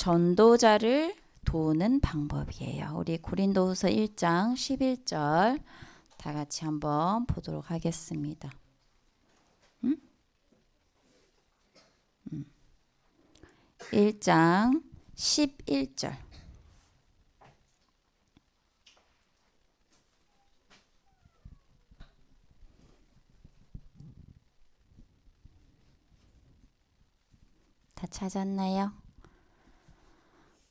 전도자를 도우는 방법이에요. 우리 고린도후서 1장 11절 다 같이 한번 보도록 하겠습니다. 1장 11절. 다 찾았나요?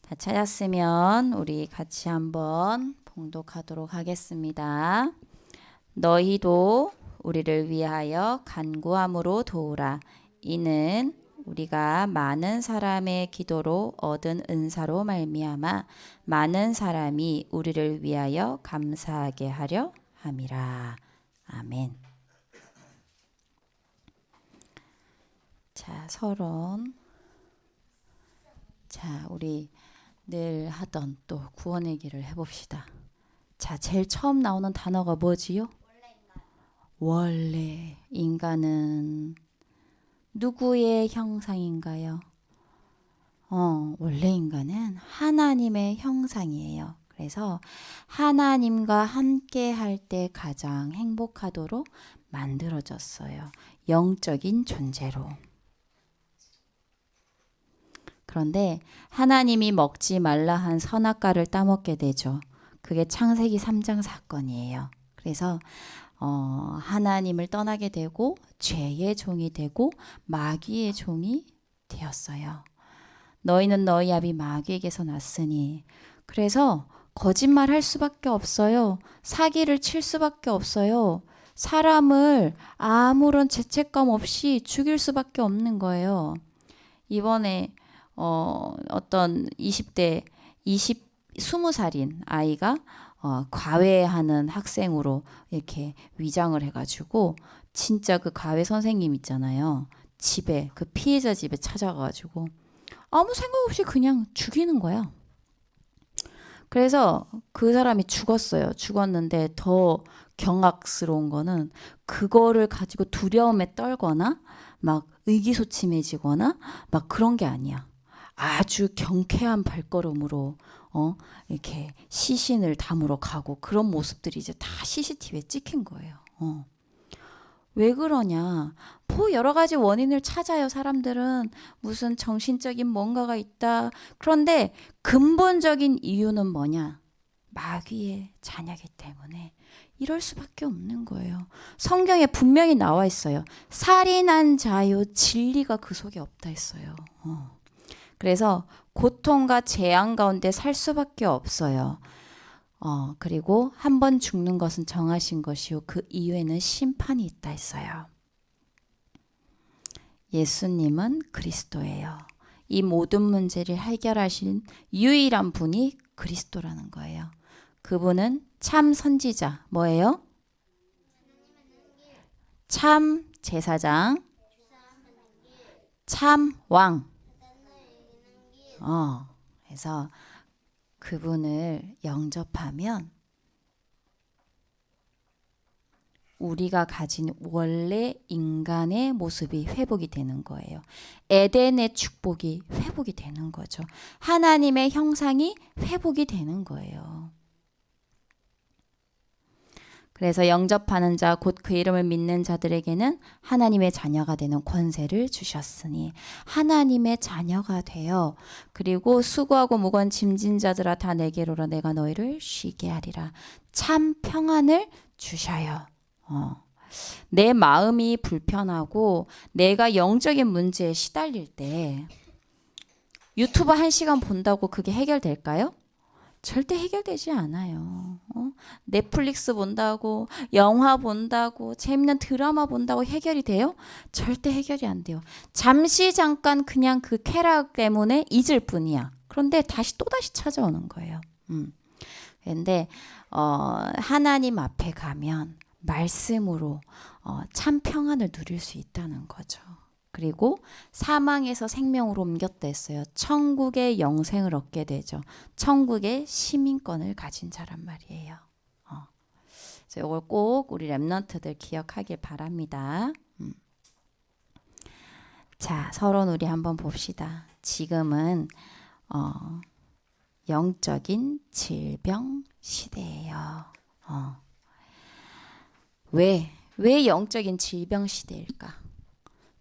다 찾았으면 우리 같이 한번 봉독하도록 하겠습니다. 너희도 우리를 위하여 간구함으로 도우라. 이는 우리가 많은 사람의 기도로 얻은 은사로 말미암아 많은 사람이 우리를 위하여 감사하게 하려 함이라. 아멘. 자, 서론. 자, 우리 늘 하던 또 구원의 길을 해봅시다. 자, 제일 처음 나오는 단어가 뭐지요? 원래 인간은 누구의 형상인가요? 원래 인간은 하나님의 형상이에요. 그래서 하나님과 함께 할 때 가장 행복하도록 만들어졌어요. 영적인 존재로. 그런데 하나님이 먹지 말라 한 선악과를 따먹게 되죠. 그게 창세기 3장 사건이에요. 그래서 하나님을 떠나게 되고 죄의 종이 되고 마귀의 종이 되었어요. 너희는 너희 아비 마귀에게서 났으니. 그래서 거짓말 할 수밖에 없어요. 사기를 칠 수밖에 없어요. 사람을 아무런 죄책감 없이 죽일 수밖에 없는 거예요. 이번에 어떤 20대 20살인 아이가 과외하는 학생으로 이렇게 위장을 해가지고 진짜 그 과외 선생님 있잖아요. 집에 그 피해자 집에 찾아가가지고 아무 생각 없이 그냥 죽이는 거야. 그래서 그 사람이 죽었어요. 죽었는데 더 경악스러운 거는 그거를 가지고 두려움에 떨거나 막 의기소침해지거나 막 그런 게 아니야. 아주 경쾌한 발걸음으로 이렇게 시신을 담으러 가고 그런 모습들이 이제 다 CCTV에 찍힌 거예요. 왜 그러냐? 뭐 여러 가지 원인을 찾아요. 사람들은 무슨 정신적인 뭔가가 있다. 그런데 근본적인 이유는 뭐냐? 마귀의 자녀이기 때문에 이럴 수밖에 없는 거예요. 성경에 분명히 나와 있어요. 살인한 자요 진리가 그 속에 없다 했어요. 그래서 고통과 재앙 가운데 살 수밖에 없어요. 그리고 한 번 죽는 것은 정하신 것이요 그 이후에는 심판이 있다 했어요. 예수님은 그리스도예요. 이 모든 문제를 해결하신 유일한 분이 그리스도라는 거예요. 그분은 참 선지자, 뭐예요? 참 제사장, 참 왕. 그래서 그분을 영접하면 우리가 가진 원래 인간의 모습이 회복이 되는 거예요. 에덴의 축복이 회복이 되는 거죠. 하나님의 형상이 회복이 되는 거예요. 그래서 영접하는 자 곧 그 이름을 믿는 자들에게는 하나님의 자녀가 되는 권세를 주셨으니 하나님의 자녀가 되어 그리고 수고하고 무거운 짐진 자들아 다 내게로 오라 내가 너희를 쉬게 하리라. 참 평안을 주셔요. 내 마음이 불편하고 내가 영적인 문제에 시달릴 때 유튜브 1시간 본다고 그게 해결될까요? 절대 해결되지 않아요. 넷플릭스 본다고, 영화 본다고, 재밌는 드라마 본다고 해결이 돼요? 절대 해결이 안 돼요. 잠시 잠깐 그냥 그 쾌락 때문에 잊을 뿐이야. 그런데 다시 또다시 찾아오는 거예요. 그런데 하나님 앞에 가면 말씀으로 참 평안을 누릴 수 있다는 거죠. 그리고 사망에서 생명으로 옮겼다 했어요. 천국의 영생을 얻게 되죠. 천국의 시민권을 가진 자란 말이에요. 그래서 이걸 꼭 우리 랩런트들 기억하길 바랍니다. 자, 서론 우리 한번 봅시다. 지금은 어, 영적인 질병 시대예요. 왜 영적인 질병 시대일까?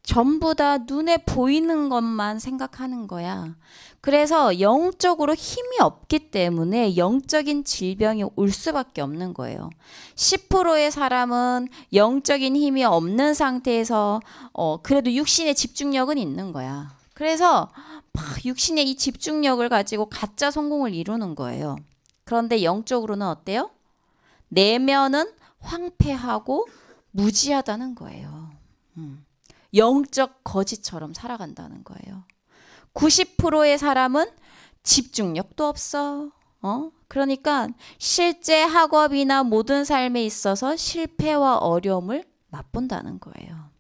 전부 다 눈에 보이는 것만 생각하는 거야. 그래서 영적으로 힘이 없기 때문에 영적인 질병이 올 수밖에 없는 거예요. 10%의 사람은 영적인 힘이 없는 상태에서 그래도 육신의 집중력은 있는 거야. 그래서 막 육신의 이 집중력을 가지고 가짜 성공을 이루는 거예요. 그런데 영적으로는 어때요? 내면은 황폐하고 무지하다는 거예요. 영적 거지처럼 살아간다는 거예요. 90%의 사람은 집중력도 없어. 그러니까 실제 학업이나 모든 삶에 있어서 실패와 어려움을 맛본다는 거예요.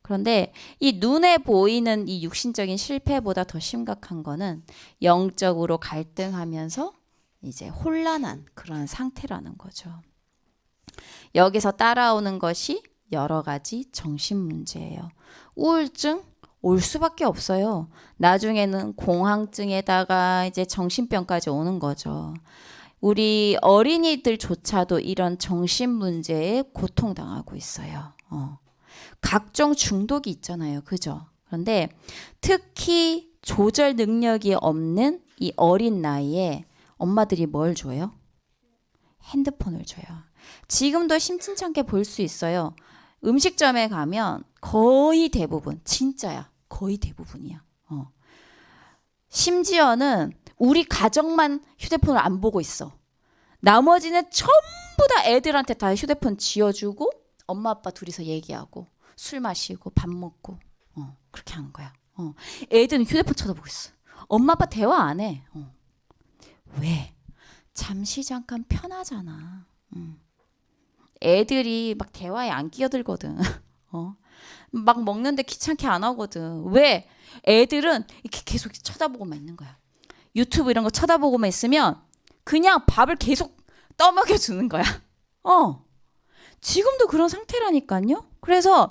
그런데 이 눈에 보이는 이 육신적인 실패보다 더 심각한 거는 영적으로 갈등하면서 이제 혼란한 그런 상태라는 거죠. 여기서 따라오는 것이 여러 가지 정신 문제예요. 우울증 올 수밖에 없어요. 나중에는 공황증에다가 이제 정신병까지 오는 거죠. 우리 어린이들조차도 이런 정신 문제에 고통당하고 있어요. 각종 중독이 있잖아요. 그죠? 그런데 특히 조절 능력이 없는 이 어린 나이에 엄마들이 뭘 줘요? 핸드폰을 줘요. 지금도 심심찮게 볼 수 있어요. 음식점에 가면 거의 대부분, 진짜야. 거의 대부분이야. 심지어는 우리 가정만 휴대폰을 안 보고 있어. 나머지는 전부 다 애들한테 다 휴대폰 쥐어주고 엄마 아빠 둘이서 얘기하고 술 마시고 밥 먹고 그렇게 하는 거야. 애들은 휴대폰 쳐다보고 있어. 엄마 아빠 대화 안 해. 왜? 잠시 잠깐 편하잖아. 애들이 막 대화에 안 끼어들거든. 막 먹는데 귀찮게 안 하거든. 왜? 애들은 이렇게 계속 쳐다보고만 있는 거야. 유튜브 이런 거 쳐다보고만 있으면 그냥 밥을 계속 떠먹여 주는 거야. 지금도 그런 상태라니까요. 그래서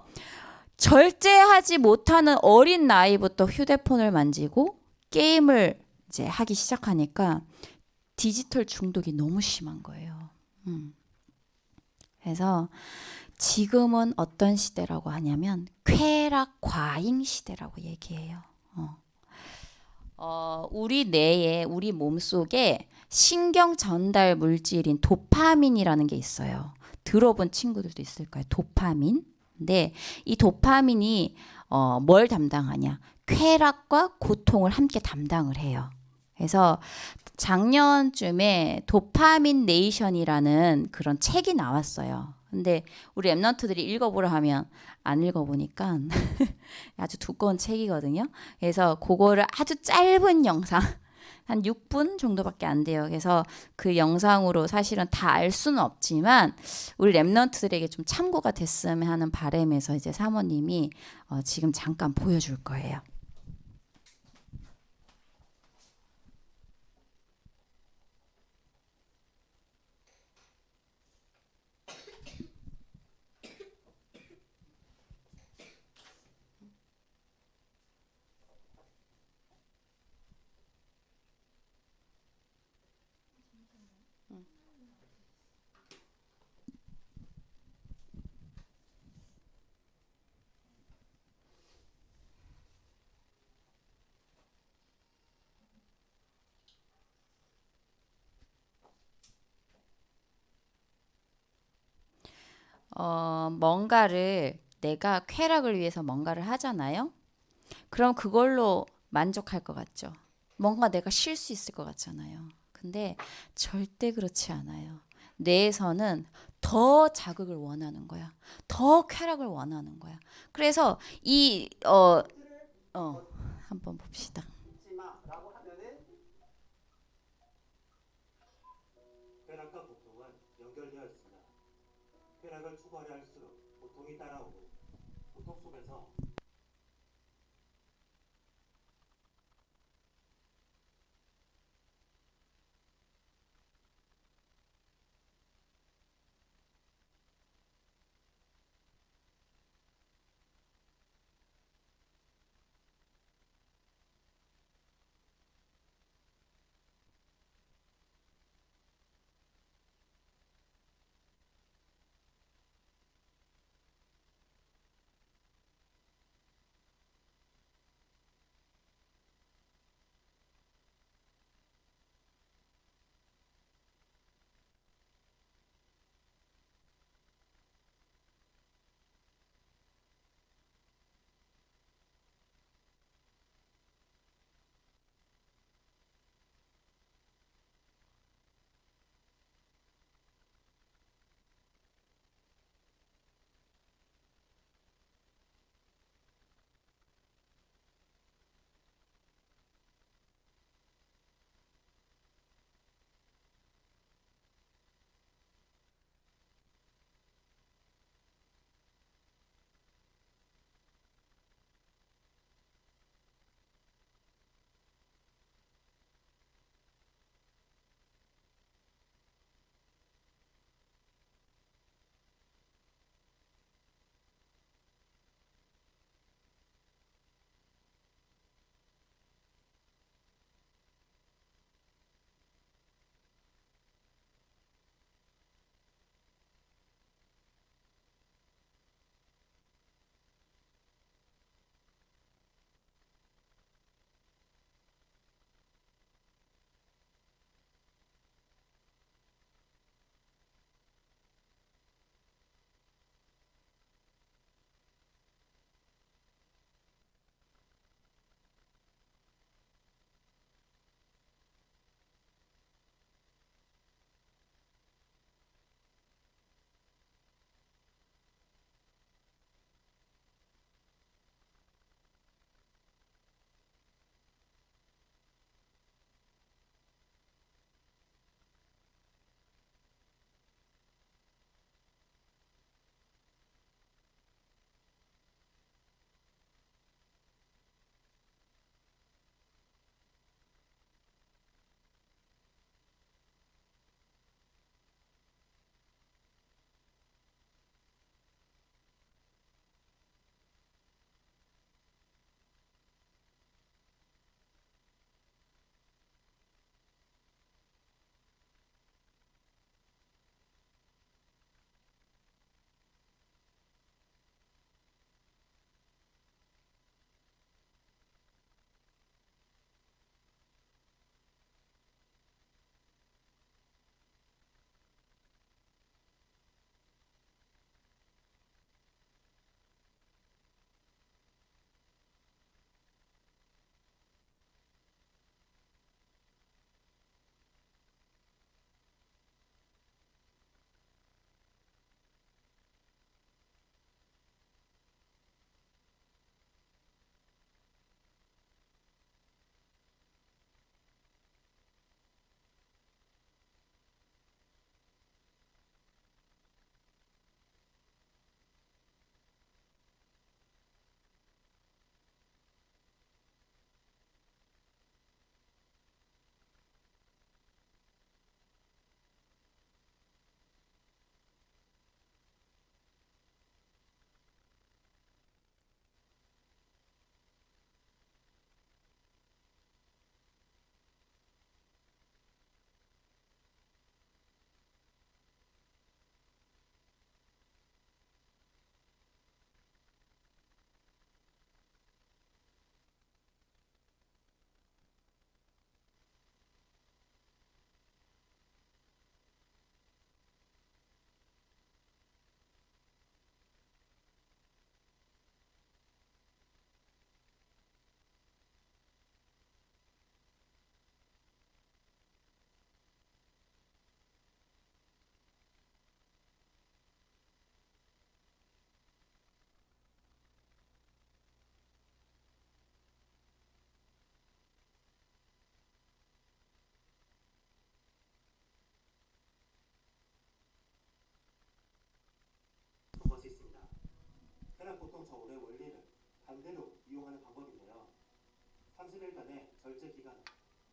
절제하지 못하는 어린 나이부터 휴대폰을 만지고 게임을 이제 하기 시작하니까 디지털 중독이 너무 심한 거예요. 그래서 지금은 어떤 시대라고 하냐면 쾌락 과잉 시대라고 얘기해요. 우리 뇌에 우리 몸속에 신경 전달 물질인 도파민이라는 게 있어요. 들어본 친구들도 있을 거예요. 도파민. 근데 이 도파민이 뭘 담당하냐? 쾌락과 고통을 함께 담당을 해요. 그래서 작년쯤에 도파민 네이션이라는 그런 책이 나왔어요. 근데 우리 랩런트들이 읽어보라 하면 안 읽어보니까 아주 두꺼운 책이거든요. 그래서 그거를 아주 짧은 영상 한 6분 정도밖에 안 돼요. 그래서 그 영상으로 사실은 다 알 수는 없지만 우리 랩런트들에게 좀 참고가 됐으면 하는 바람에서 이제 사모님이 지금 잠깐 보여줄 거예요. 뭔가를 내가 쾌락을 위해서 뭔가를 하잖아요. 그럼 그걸로 만족할 것 같죠. 뭔가 내가 쉴 수 있을 것 같잖아요. 근데 절대 그렇지 않아요. 뇌에서는 더 자극을 원하는 거야. 더 쾌락을 원하는 거야. 그래서 한번 봅시다. 쾌락과 고통은 연결되어 있습니다. 쾌락을 추구하려 할수록 고통이 따라오고 고통 속에서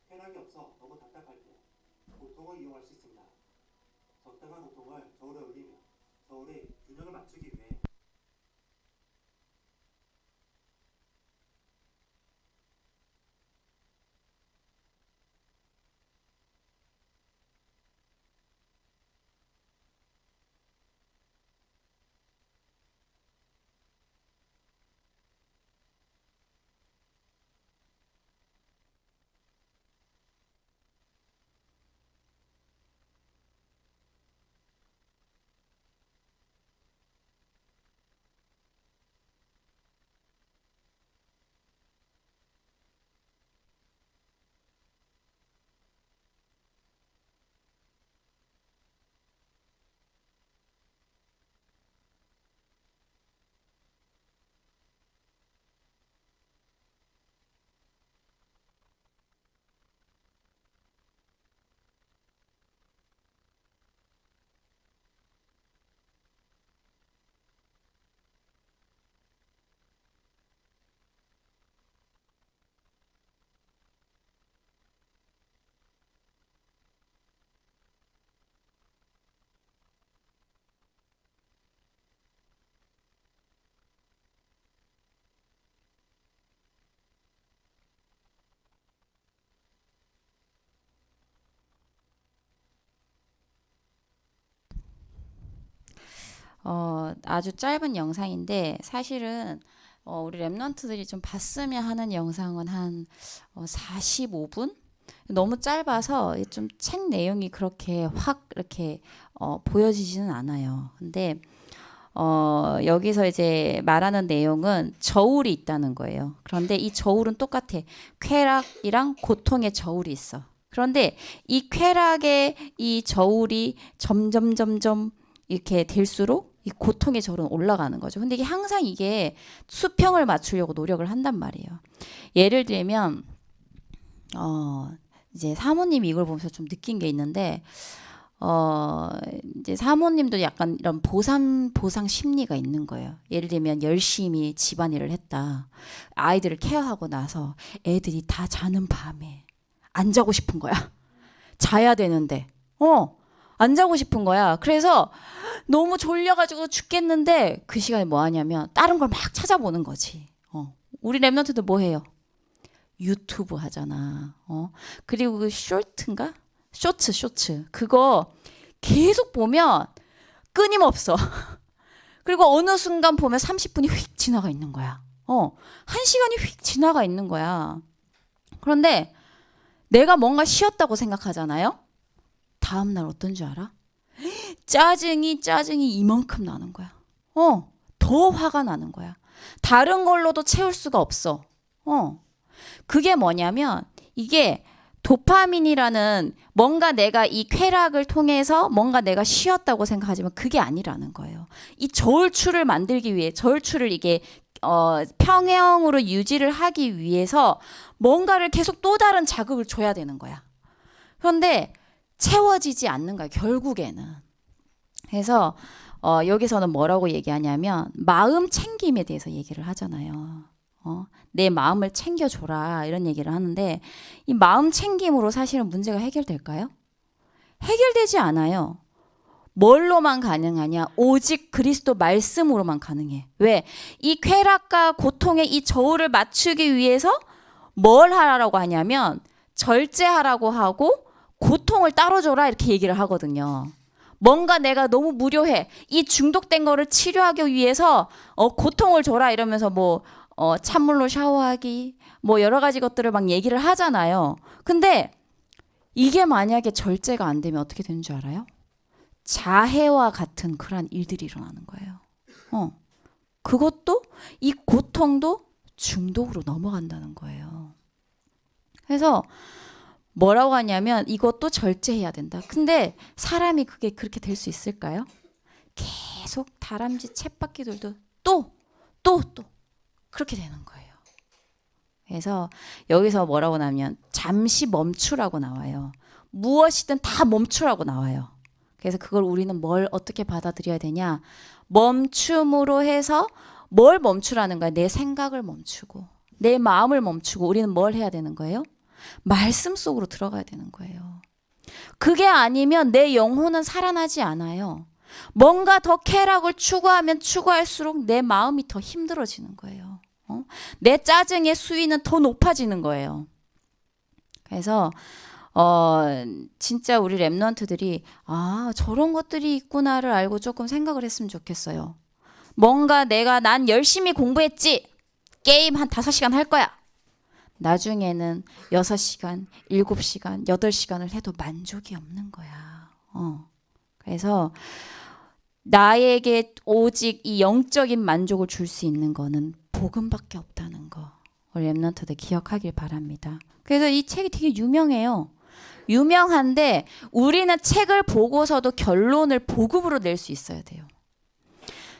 쾌락이 없어 너무 답답할 때 고통을 이용할 수 있습니다. 적당한 고통을 저울에 올리며 저울의 균형을 맞추기 위해 아주 짧은 영상인데 사실은 우리 랩런트들이 좀 봤으면 하는 영상은 한 45분? 너무 짧아서 좀 책 내용이 그렇게 확 이렇게 보여지지는 않아요. 근데 여기서 이제 말하는 내용은 저울이 있다는 거예요. 그런데 이 저울은 똑같아. 쾌락이랑 고통의 저울이 있어. 그런데 이 쾌락의 이 저울이 점점 이렇게 될수록 이 고통의 저울은 올라가는 거죠. 근데 이게 항상 이게 수평을 맞추려고 노력을 한단 말이에요. 예를 들면 이제 사모님이 이걸 보면서 좀 느낀 게 있는데 이제 사모님도 약간 이런 보상 심리가 있는 거예요. 예를 들면 열심히 집안일을 했다. 아이들을 케어하고 나서 애들이 다 자는 밤에 안 자고 싶은 거야. 자야 되는데. 안 자고 싶은 거야. 그래서 너무 졸려가지고 죽겠는데 그 시간에 뭐 하냐면 다른 걸 막 찾아보는 거지. 우리 랩런트들 뭐 해요? 유튜브 하잖아. 그리고 그 쇼트인가? 쇼츠. 그거 계속 보면 끊임없어. 그리고 어느 순간 보면 30분이 휙 지나가 있는 거야. 1시간이 휙 지나가 있는 거야. 그런데 내가 뭔가 쉬었다고 생각하잖아요? 다음날 어떤 줄 알아? 짜증이 이만큼 나는 거야. 더 화가 나는 거야. 다른 걸로도 채울 수가 없어. 그게 뭐냐면 이게 도파민이라는 뭔가 내가 이 쾌락을 통해서 뭔가 내가 쉬었다고 생각하지만 그게 아니라는 거예요. 이 저울추를 만들기 위해 저울추를 이게 평형으로 유지를 하기 위해서 뭔가를 계속 또 다른 자극을 줘야 되는 거야. 그런데 채워지지 않는 거야, 결국에는. 그래서 여기서는 뭐라고 얘기하냐면 마음 챙김에 대해서 얘기를 하잖아요. 내 마음을 챙겨줘라 이런 얘기를 하는데 이 마음 챙김으로 사실은 문제가 해결될까요? 해결되지 않아요. 뭘로만 가능하냐? 오직 그리스도 말씀으로만 가능해. 왜? 이 쾌락과 고통의 이 저울을 맞추기 위해서 뭘 하라고 하냐면 절제하라고 하고 고통을 따로 줘라 이렇게 얘기를 하거든요. 뭔가 내가 너무 무료해. 이 중독된 거를 치료하기 위해서 고통을 줘라 이러면서 뭐 찬물로 샤워하기 뭐 여러 가지 것들을 막 얘기를 하잖아요. 근데 이게 만약에 절제가 안 되면 어떻게 되는 줄 알아요? 자해와 같은 그런 일들이 일어나는 거예요. 그것도 이 고통도 중독으로 넘어간다는 거예요. 그래서 뭐라고 하냐면 이것도 절제해야 된다. 근데 사람이 그게 그렇게 될 수 있을까요? 계속 다람쥐 쳇바퀴 돌도 또 그렇게 되는 거예요. 그래서 여기서 뭐라고 나면 잠시 멈추라고 나와요. 무엇이든 다 멈추라고 나와요. 그래서 그걸 우리는 뭘 어떻게 받아들여야 되냐? 멈춤으로 해서 뭘 멈추라는 거야? 내 생각을 멈추고 내 마음을 멈추고 우리는 뭘 해야 되는 거예요? 말씀 속으로 들어가야 되는 거예요. 그게 아니면 내 영혼은 살아나지 않아요. 뭔가 더 쾌락을 추구하면 추구할수록 내 마음이 더 힘들어지는 거예요. 내 짜증의 수위는 더 높아지는 거예요. 그래서 진짜 우리 랩런트들이 저런 것들이 있구나를 알고 조금 생각을 했으면 좋겠어요. 뭔가 난 열심히 공부했지. 게임 한 5시간 할 거야. 나중에는 6시간, 7시간, 8시간을 해도 만족이 없는 거야. 그래서 나에게 오직 이 영적인 만족을 줄 수 있는 거는 복음밖에 없다는 거. 우리 랩런트들 기억하길 바랍니다. 그래서 이 책이 되게 유명해요. 유명한데 우리는 책을 보고서도 결론을 복음으로 낼 수 있어야 돼요.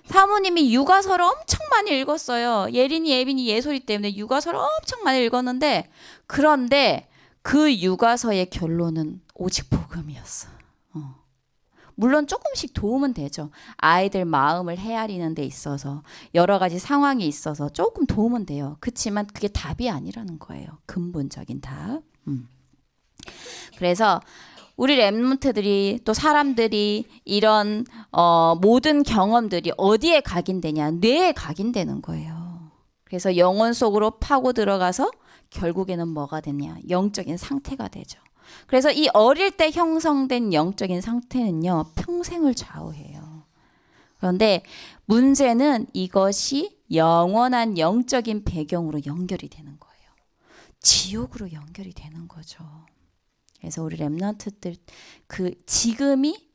사모님이 육아서를 엄청 많이 읽었어요. 예린이, 예빈이, 예솔이 때문에 육아서를 엄청 많이 읽었는데 그런데 그 육아서의 결론은 오직 복음이었어. 물론 조금씩 도움은 되죠. 아이들 마음을 헤아리는 데 있어서 여러 가지 상황이 있어서 조금 도움은 돼요. 그렇지만 그게 답이 아니라는 거예요. 근본적인 답. 그래서 우리 랩런트들이 또 사람들이 이런 모든 경험들이 어디에 각인되냐? 뇌에 각인되는 거예요. 그래서 영혼 속으로 파고 들어가서 결국에는 뭐가 되냐? 영적인 상태가 되죠. 그래서 이 어릴 때 형성된 영적인 상태는요, 평생을 좌우해요. 그런데 문제는 이것이 영원한 영적인 배경으로 연결이 되는 거예요. 지옥으로 연결이 되는 거죠. 그래서 우리 랩런트들 지금이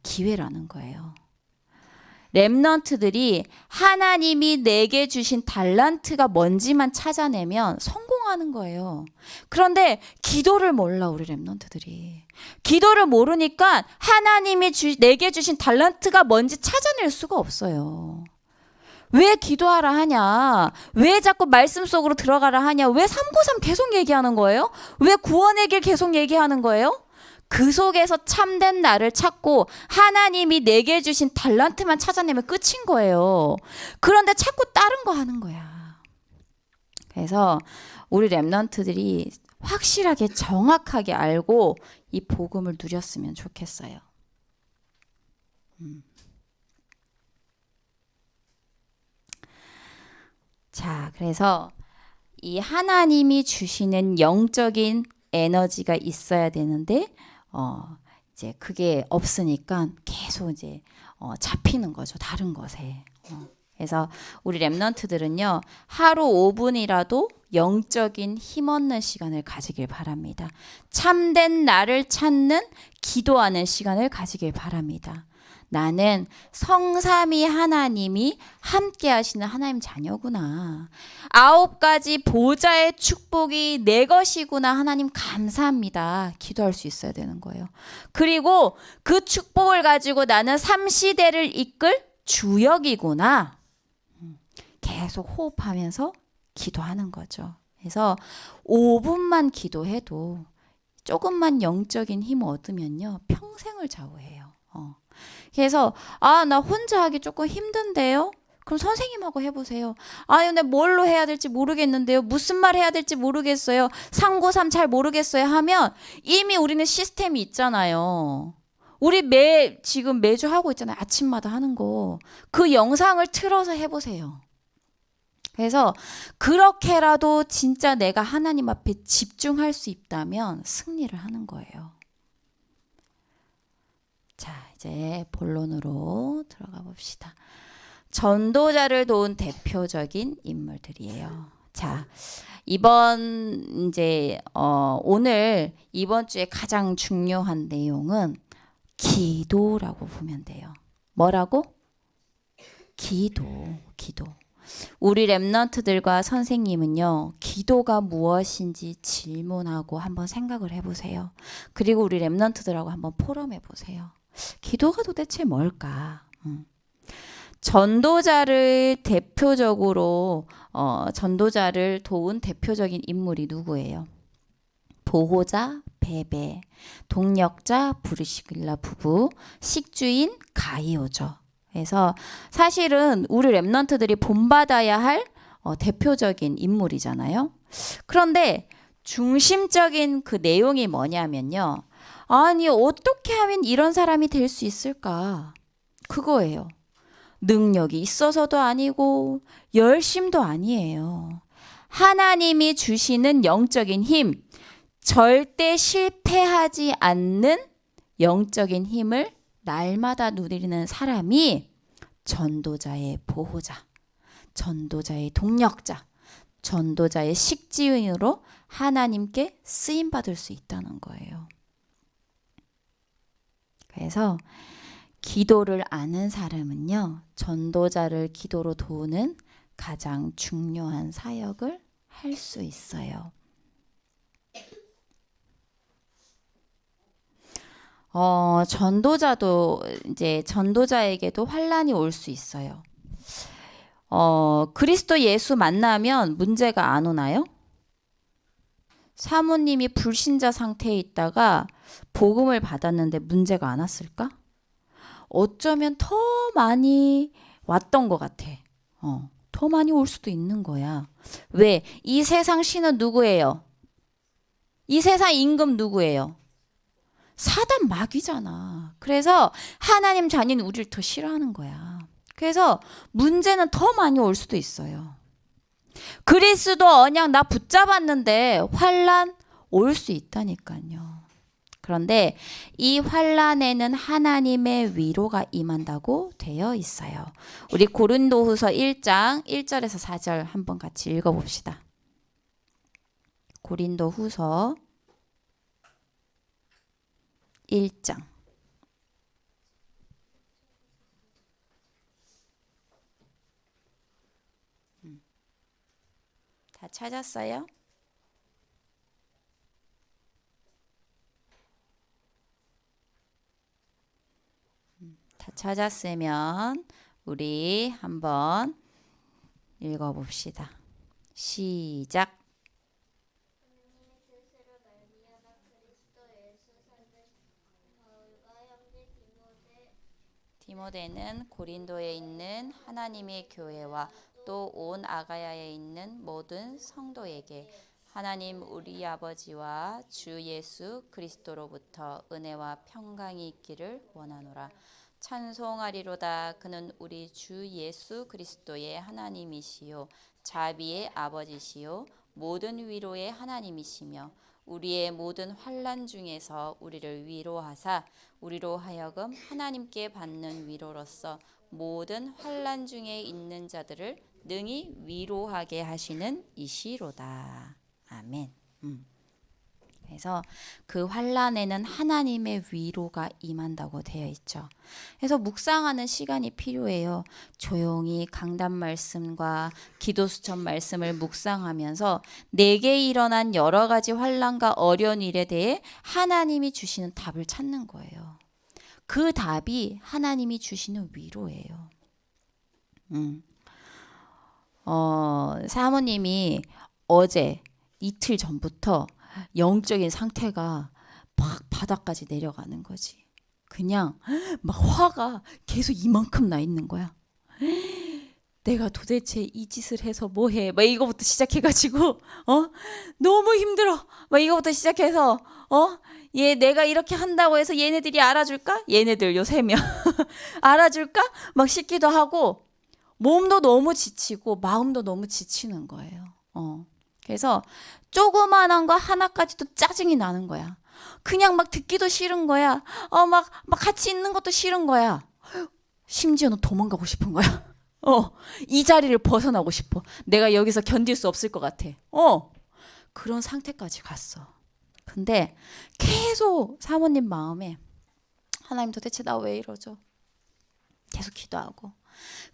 기회라는 거예요. 랩런트들이 하나님이 내게 주신 달란트가 뭔지만 찾아내면 성공하는 거예요. 그런데 기도를 몰라 우리 랩런트들이. 기도를 모르니까 하나님이 내게 주신 달란트가 뭔지 찾아낼 수가 없어요. 왜 기도하라 하냐? 왜 자꾸 말씀 속으로 들어가라 하냐? 왜 393 계속 얘기하는 거예요? 왜 구원의 길 계속 얘기하는 거예요? 그 속에서 참된 나를 찾고 하나님이 내게 주신 달란트만 찾아내면 끝인 거예요. 그런데 자꾸 다른 거 하는 거야. 그래서 우리 랩런트들이 확실하게 정확하게 알고 이 복음을 누렸으면 좋겠어요. 자, 그래서 이 하나님이 주시는 영적인 에너지가 있어야 되는데 이제 그게 없으니까 계속 이제 잡히는 거죠. 다른 것에. 그래서 우리 랩런트들은요, 하루 5분이라도 영적인 힘 얻는 시간을 가지길 바랍니다. 참된 나를 찾는 기도하는 시간을 가지길 바랍니다. 나는 성삼위 하나님이 함께 하시는 하나님 자녀구나. 9가지 보좌의 축복이 내 것이구나. 하나님 감사합니다. 기도할 수 있어야 되는 거예요. 그리고 그 축복을 가지고 나는 3시대를 이끌 주역이구나. 계속 호흡하면서 기도하는 거죠. 그래서 5분만 기도해도 조금만 영적인 힘을 얻으면요, 평생을 좌우해요. 그래서 나 혼자 하기 조금 힘든데요? 그럼 선생님하고 해보세요. 근데 뭘로 해야 될지 모르겠는데요. 무슨 말 해야 될지 모르겠어요. 393 잘 모르겠어요 하면 이미 우리는 시스템이 있잖아요. 우리 지금 매주 하고 있잖아요. 아침마다 하는 거. 그 영상을 틀어서 해보세요. 그래서 그렇게라도 진짜 내가 하나님 앞에 집중할 수 있다면 승리를 하는 거예요. 자, 이제 본론으로 들어가 봅시다. 전도자를 도운 대표적인 인물들이에요. 자, 오늘 이번 주에 가장 중요한 내용은 기도라고 보면 돼요. 뭐라고? 기도. 우리 랩런트들과 선생님은요, 기도가 무엇인지 질문하고 한번 생각을 해보세요. 그리고 우리 랩런트들하고 한번 포럼해 보세요. 기도가 도대체 뭘까? 전도자를 도운 대표적인 인물이 누구예요? 보호자 베베, 동력자 브리시길라 부부, 식주인 가이오죠. 그래서 사실은 우리 랩런트들이 본받아야 할 대표적인 인물이잖아요. 그런데 중심적인 그 내용이 뭐냐면요. 아니, 어떻게 하면 이런 사람이 될 수 있을까? 그거예요. 능력이 있어서도 아니고 열심도 아니에요. 하나님이 주시는 영적인 힘, 절대 실패하지 않는 영적인 힘을 날마다 누리는 사람이 전도자의 보호자, 전도자의 동력자, 전도자의 식지인으로 하나님께 쓰임받을 수 있다는 거예요. 그래서 기도를 아는 사람은요, 전도자를 기도로 도우는 가장 중요한 사역을 할 수 있어요. 전도자에게도 환란이 올 수 있어요. 그리스도 예수 만나면 문제가 안 오나요? 사모님이 불신자 상태에 있다가 복음을 받았는데 문제가 안 왔을까? 어쩌면 더 많이 왔던 것 같아. 더 많이 올 수도 있는 거야. 왜? 이 세상 신은 누구예요? 이 세상 임금 누구예요? 사단 마귀잖아. 그래서 하나님 자녀는 우리를 더 싫어하는 거야. 그래서 문제는 더 많이 올 수도 있어요. 그리스도 언약 나 붙잡았는데 환란 올 수 있다니까요. 그런데 이 환란에는 하나님의 위로가 임한다고 되어 있어요. 우리 고린도후서 1장 1절에서 4절 한번 같이 읽어봅시다. 고린도후서 1장. 다 찾았어요? 다 찾았으면 우리 한번 읽어봅시다. 시작. 디모데는 고린도에 있는 하나님의 교회와 또 온 아가야에 있는 모든 성도에게 하나님 우리 아버지와 주 예수 그리스도로부터 은혜와 평강이 있기를 원하노라. 찬송하리로다. 그는 우리 주 예수 그리스도의 하나님이시요 자비의 아버지시요 모든 위로의 하나님이시며 우리의 모든 환난 중에서 우리를 위로하사 우리로 하여금 하나님께 받는 위로로서 모든 환난 중에 있는 자들을 능히 위로하게 하시는 이시로다. 아멘. 그래서 그 환난에는 하나님의 위로가 임한다고 되어 있죠. 그래서 묵상하는 시간이 필요해요. 조용히 강단 말씀과 기도 수천 말씀을 묵상하면서 내게 일어난 여러 가지 환난과 어려운 일에 대해 하나님이 주시는 답을 찾는 거예요. 그 답이 하나님이 주시는 위로예요. 사모님이 어제 이틀 전부터 영적인 상태가 막 바닥까지 내려가는 거지. 그냥 막 화가 계속 이만큼 나 있는 거야. 내가 도대체 이 짓을 해서 뭐해? 막 이거부터 시작해가지고 너무 힘들어. 막 이거부터 시작해서 얘 내가 이렇게 한다고 해서 얘네들이 알아줄까? 얘네들 요 3명 알아줄까? 막 싶기도 하고 몸도 너무 지치고 마음도 너무 지치는 거예요. 그래서 조그만한 거 하나까지도 짜증이 나는 거야. 그냥 막 듣기도 싫은 거야. 막 같이 있는 것도 싫은 거야. 심지어는 도망가고 싶은 거야. 이 자리를 벗어나고 싶어. 내가 여기서 견딜 수 없을 것 같아. 그런 상태까지 갔어. 근데 계속 사모님 마음에 하나님 도대체 나 왜 이러죠? 계속 기도하고.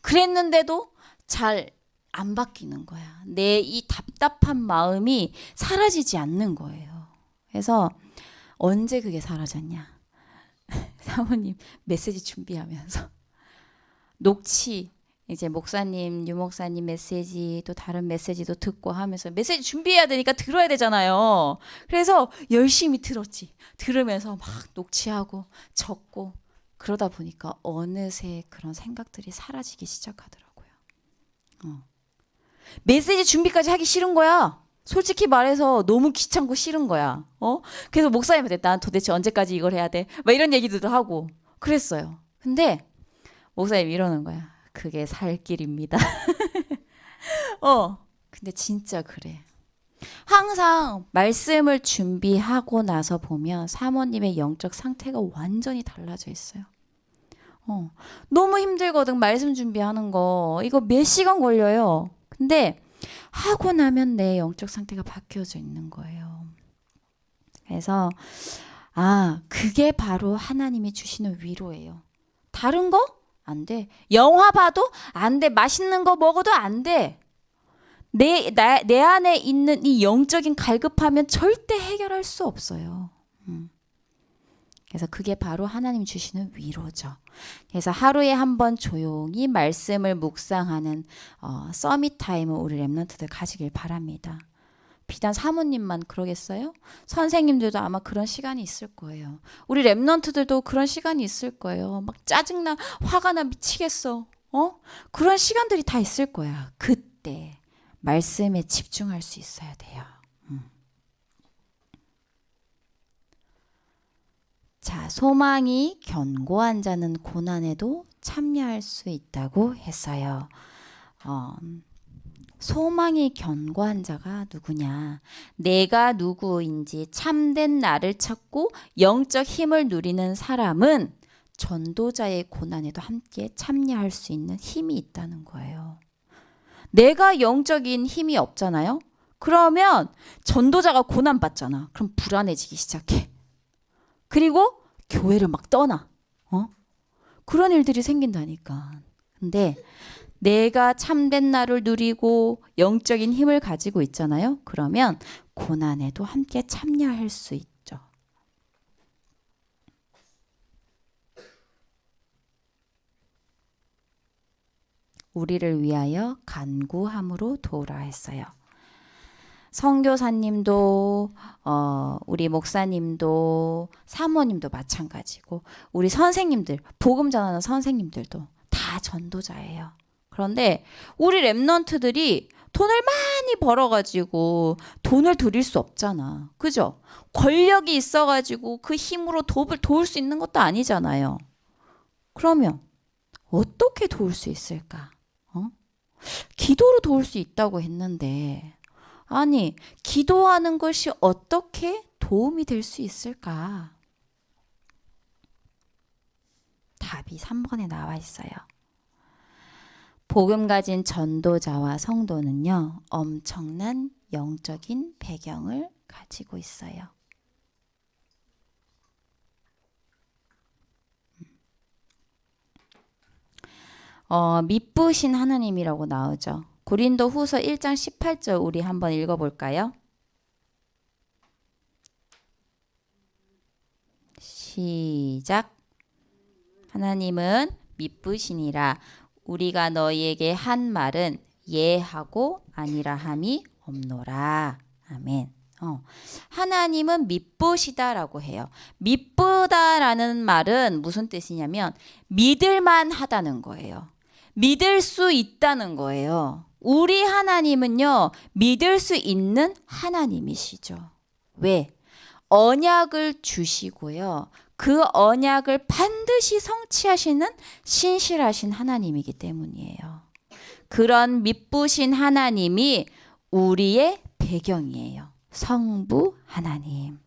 그랬는데도 잘 안 바뀌는 거야. 내 이 답답한 마음이 사라지지 않는 거예요. 그래서 언제 그게 사라졌냐? 사모님 메시지 준비하면서 녹취 이제 목사님, 유 목사님 메시지 또 다른 메시지도 듣고 하면서 메시지 준비해야 되니까 들어야 되잖아요. 그래서 열심히 들었지. 들으면서 막 녹취하고 적고 그러다 보니까 어느새 그런 생각들이 사라지기 시작하더라고요. 메시지 준비까지 하기 싫은 거야. 솔직히 말해서 너무 귀찮고 싫은 거야. 그래서 목사님한테 난 도대체 언제까지 이걸 해야 돼? 막 이런 얘기도 하고 그랬어요. 근데 목사님이 이러는 거야. 그게 살 길입니다. 근데 진짜 그래. 항상 말씀을 준비하고 나서 보면 사모님의 영적 상태가 완전히 달라져 있어요. 너무 힘들거든, 말씀 준비하는 거. 이거 몇 시간 걸려요. 근데 하고 나면 내 영적 상태가 바뀌어져 있는 거예요. 그래서 그게 바로 하나님이 주시는 위로예요. 다른 거? 안 돼. 영화 봐도 안 돼. 맛있는 거 먹어도 안 돼. 내 안에 있는 이 영적인 갈급하면 절대 해결할 수 없어요. 그래서 그게 바로 하나님 주시는 위로죠. 그래서 하루에 한 번 조용히 말씀을 묵상하는 서밋 타임을 우리 렘넌트들 가지길 바랍니다. 비단 사모님만 그러겠어요? 선생님들도 아마 그런 시간이 있을 거예요. 우리 렘넌트들도 그런 시간이 있을 거예요. 막 짜증나, 화가 나 미치겠어. 그런 시간들이 다 있을 거야. 그때 말씀에 집중할 수 있어야 돼요. 자, 소망이 견고한 자는 고난에도 참여할 수 있다고 했어요. 소망이 견고한 자가 누구냐? 내가 누구인지 참된 나를 찾고 영적 힘을 누리는 사람은 전도자의 고난에도 함께 참여할 수 있는 힘이 있다는 거예요. 내가 영적인 힘이 없잖아요? 그러면 전도자가 고난받잖아. 그럼 불안해지기 시작해. 그리고 교회를 막 떠나. 그런 일들이 생긴다니까. 근데 내가 참된 나를 누리고 영적인 힘을 가지고 있잖아요. 그러면 고난에도 함께 참여할 수 있죠. 우리를 위하여 간구함으로 도우라 했어요. 선교사님도 우리 목사님도 사모님도 마찬가지고 우리 선생님들, 복음 전하는 선생님들도 다 전도자예요. 그런데 우리 렘넌트들이 돈을 많이 벌어가지고 돈을 드릴 수 없잖아. 그죠? 권력이 있어가지고 그 힘으로 도울 수 있는 것도 아니잖아요. 그러면 어떻게 도울 수 있을까? 기도로 도울 수 있다고 했는데 아니, 기도하는 것이 어떻게 도움이 될 수 있을까? 답이 3번에 나와 있어요. 복음 가진 전도자와 성도는요, 엄청난 영적인 배경을 가지고 있어요. 미쁘신 하나님이라고 나오죠. 고린도 후서 1장 18절 우리 한번 읽어볼까요? 시작. 하나님은 미쁘시니라. 우리가 너희에게 한 말은 예하고 아니라 함이 없노라. 아멘. 하나님은 미쁘시다라고 해요. 미쁘다라는 말은 무슨 뜻이냐면 믿을만 하다는 거예요. 믿을 수 있다는 거예요. 우리 하나님은요, 믿을 수 있는 하나님이시죠. 왜? 언약을 주시고요. 그 언약을 반드시 성취하시는 신실하신 하나님이기 때문이에요. 그런 미쁘신 하나님이 우리의 배경이에요. 성부 하나님.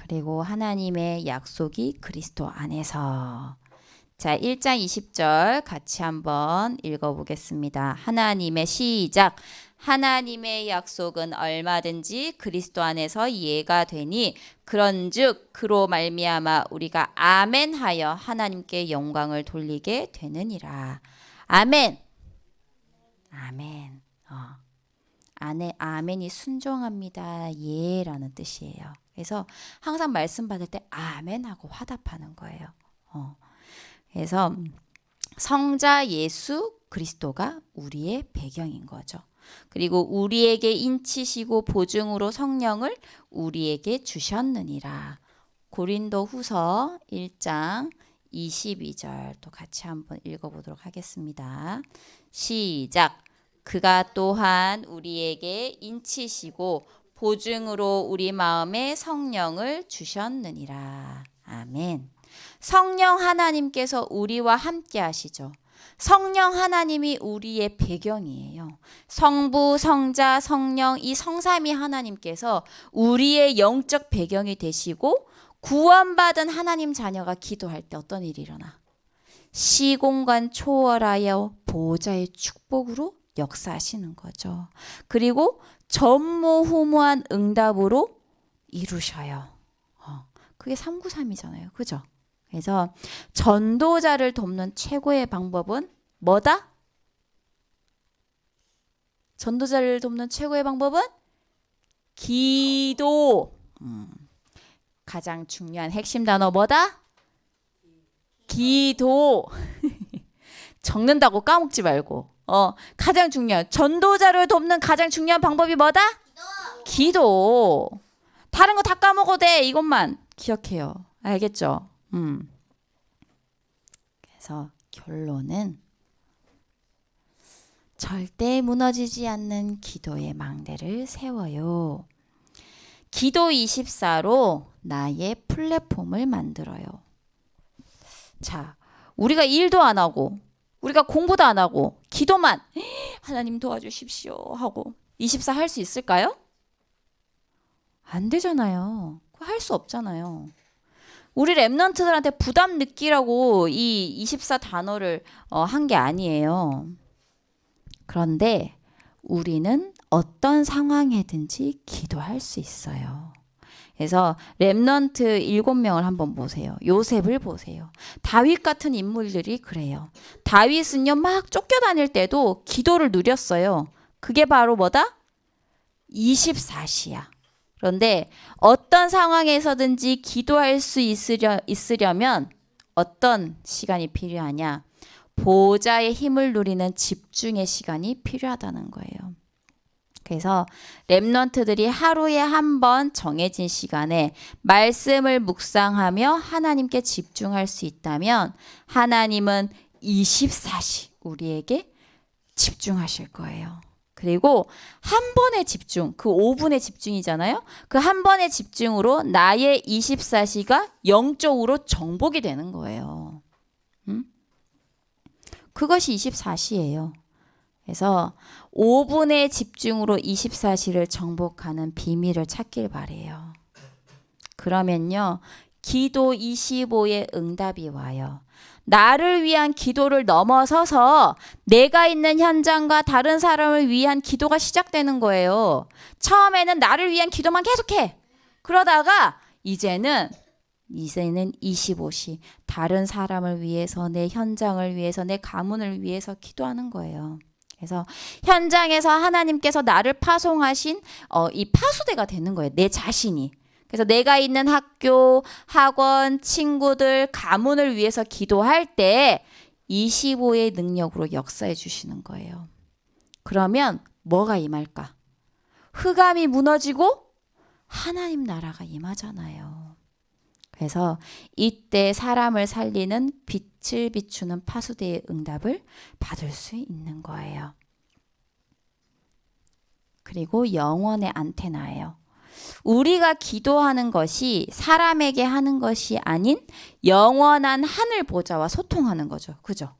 그리고 하나님의 약속이 그리스도 안에서. 자, 1장 20절 같이 한번 읽어보겠습니다. 하나님의 시작. 하나님의 약속은 얼마든지 그리스도 안에서 이해가 되니 그런즉 그로 말미암아 우리가 아멘하여 하나님께 영광을 돌리게 되느니라. 아멘. 아멘. 아멘이 순종합니다. 예라는 뜻이에요. 그래서 항상 말씀 받을 때 아멘하고 화답하는 거예요. 그래서 성자 예수 그리스도가 우리의 배경인 거죠. 그리고 우리에게 인치시고 보증으로 성령을 우리에게 주셨느니라. 고린도 후서 1장 22절 또 같이 한번 읽어보도록 하겠습니다. 시작. 그가 또한 우리에게 인치시고 보증으로 우리 마음에 성령을 주셨느니라. 아멘. 성령 하나님께서 우리와 함께 하시죠. 성령 하나님이 우리의 배경이에요. 성부, 성자, 성령 이 성삼위 하나님께서 우리의 영적 배경이 되시고 구원받은 하나님 자녀가 기도할 때 어떤 일이 일어나? 시공간 초월하여 보호자의 축복으로 역사하시는 거죠. 그리고 전무후무한 응답으로 이루셔요. 그게 393이잖아요. 그죠? 그래서 전도자를 돕는 최고의 방법은 뭐다? 전도자를 돕는 최고의 방법은 기도. 가장 중요한 핵심 단어 뭐다? 기도. 적는다고 까먹지 말고. 가장 중요한 전도자를 돕는 가장 중요한 방법이 뭐다? 기도. 다른 거 다 까먹어도 돼. 이것만 기억해요. 알겠죠? 그래서 결론은 절대 무너지지 않는 기도의 망대를 세워요. 기도 24로 나의 플랫폼을 만들어요. 자, 우리가 일도 안 하고 우리가 공부도 안 하고 기도만 하나님 도와주십시오 하고 24 할 수 있을까요? 안 되잖아요. 할 수 없잖아요. 우리 랩런트들한테 부담 느끼라고 이 24 단어를 한 게 아니에요. 그런데 우리는 어떤 상황에든지 기도할 수 있어요. 그래서 랩런트 7명을 한번 보세요. 요셉을 보세요. 다윗 같은 인물들이 그래요. 다윗은요 막 쫓겨다닐 때도 기도를 누렸어요. 그게 바로 뭐다? 24시야. 그런데 어떤 상황에서든지 기도할 수 있으려면 어떤 시간이 필요하냐? 보호자의 힘을 누리는 집중의 시간이 필요하다는 거예요. 그래서 랩런트들이 하루에 한 번 정해진 시간에 말씀을 묵상하며 하나님께 집중할 수 있다면 하나님은 24시 우리에게 집중하실 거예요. 그리고 한 번의 집중, 그 5분의 집중이잖아요. 그 한 번의 집중으로 나의 24시가 영적으로 정복이 되는 거예요. 그것이 24시예요. 그래서 5분의 집중으로 24시를 정복하는 비밀을 찾길 바래요. 그러면요. 기도 25의 응답이 와요. 나를 위한 기도를 넘어서서 내가 있는 현장과 다른 사람을 위한 기도가 시작되는 거예요. 처음에는 나를 위한 기도만 계속해. 그러다가 이제는 25시 다른 사람을 위해서 내 현장을 위해서 내 가문을 위해서 기도하는 거예요. 그래서 현장에서 하나님께서 나를 파송하신 이 파수대가 되는 거예요. 내 자신이. 그래서 내가 있는 학교, 학원, 친구들, 가문을 위해서 기도할 때 25의 능력으로 역사해 주시는 거예요. 그러면 뭐가 임할까? 흑암이 무너지고 하나님 나라가 임하잖아요. 그래서 이때 사람을 살리는 빛을 비추는 파수대의 응답을 받을 수 있는 거예요. 그리고 영원의 안테나예요. 우리가 기도하는 것이 사람에게 하는 것이 아닌 영원한 하늘 보좌와 소통하는 거죠. 그죠?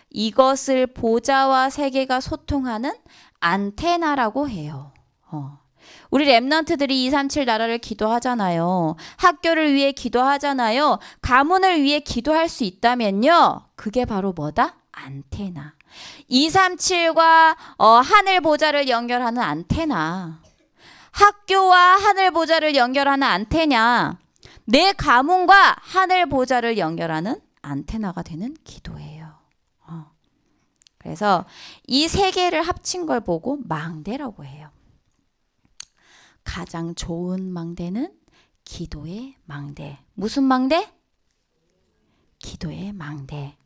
이것을 보좌와 세계가 소통하는 안테나라고 해요. 우리 랩런트들이 237 나라를 기도하잖아요. 학교를 위해 기도하잖아요. 가문을 위해 기도할 수 있다면요. 그게 바로 뭐다? 안테나. 237과 하늘 보좌를 연결하는 안테나. 학교와 하늘 보좌를 연결하는 안테나. 내 가문과 하늘 보좌를 연결하는 안테나가 되는 기도예요. 그래서 이 세 개를 합친 걸 보고 망대라고 해요. 가장 좋은 망대는 기도의 망대. 무슨 망대? 기도의 망대.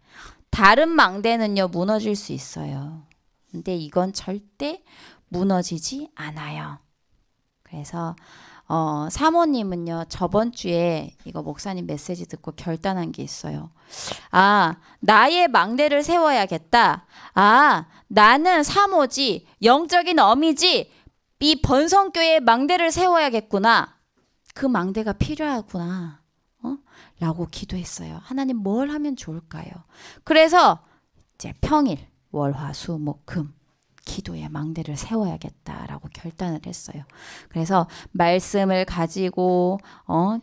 다른 망대는요, 무너질 수 있어요. 근데 이건 절대 무너지지 않아요. 그래서 사모님은요, 저번 주에 이거 목사님 메시지 듣고 결단한 게 있어요. 아, 나의 망대를 세워야겠다. 아, 나는 사모지, 영적인 어미지, 이 번성교회의 망대를 세워야겠구나. 그 망대가 필요하구나. 라고 기도했어요. 하나님 뭘 하면 좋을까요? 그래서 이제 평일, 월, 화, 수, 목, 금 기도의 망대를 세워야겠다라고 결단을 했어요. 그래서 말씀을 가지고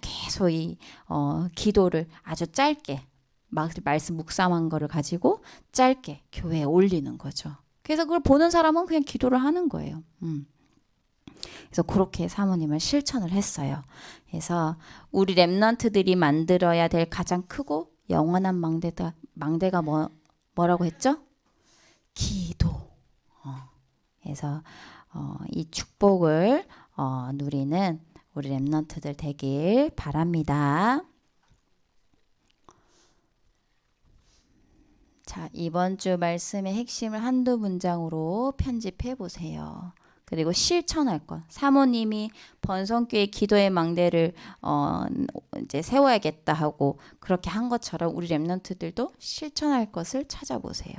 계속 이 기도를 아주 짧게 말씀 묵상한 거를 가지고 짧게 교회에 올리는 거죠. 그래서 그걸 보는 사람은 그냥 기도를 하는 거예요. 그래서 그렇게 사모님을 실천을 했어요. 그래서 우리 랩런트들이 만들어야 될 가장 크고 영원한 망대가 뭐라고 했죠? 기도. 그래서 이 축복을 누리는 우리 랩런트들 되길 바랍니다. 자, 이번 주 말씀의 핵심을 한두 문장으로 편집해 보세요. 그리고 실천할 것. 사모님이 번성교회 기도의 망대를 이제 세워야겠다 하고 그렇게 한 것처럼 우리 랩런트들도 실천할 것을 찾아보세요.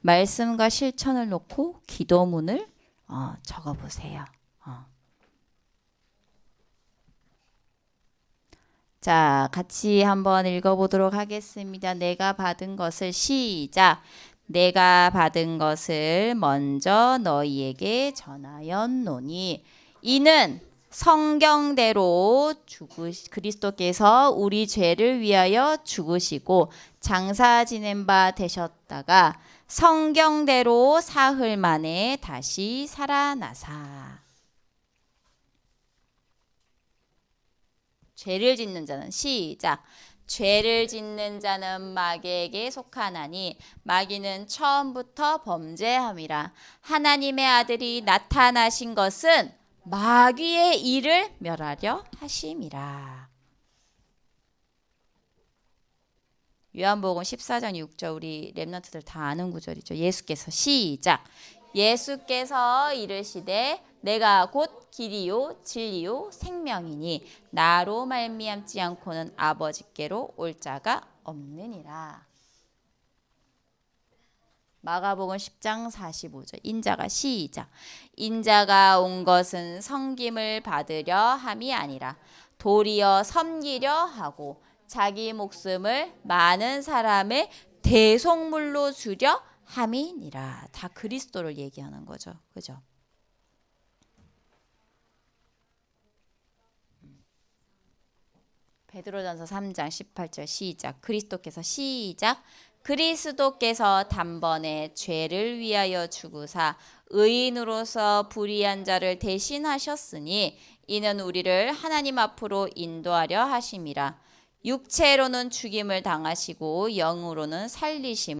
말씀과 실천을 놓고 기도문을 적어보세요. 자, 같이 한번 읽어보도록 하겠습니다. 내가 받은 것을 시작. 내가 받은 것을 먼저 너희에게 전하였노니 이는 성경대로 그리스도께서 우리 죄를 위하여 죽으시고 장사 지낸 바 되셨다가 성경대로 사흘 만에 다시 살아나사. 죄를 짓는 자는 시작. 죄를 짓는 자는 마귀에게 속하나니 마귀는 처음부터 범죄함이라. 하나님의 아들이 나타나신 것은 마귀의 일을 멸하려 하심이라. 요한복음 14장 6절 우리 랩런트들 다 아는 구절이죠. 예수께서 시작. 예수께서 이르시되 내가 곧 길이요 진리요 생명이니 나로 말미암지 않고는 아버지께로 올 자가 없느니라. 마가복음 10장 45절 인자가 시작. 인자가 온 것은 섬김을 받으려 함이 아니라 도리어 섬기려 하고 자기 목숨을 많은 사람의 대속물로 주려 함이니라. 다 그리스도를 얘기하는 거죠. 그죠? 베드로전서 3장 18절 시작. 그리스도께서 시작. 그리스도께서 단번에 죄를 위하여 죽으사 의인으로서 불의한 자를 대신하셨으니 이는 우리를 하나님 앞으로 인도하려 하심이라. 육체로는 죽임을 당하시고 영으로는 살리심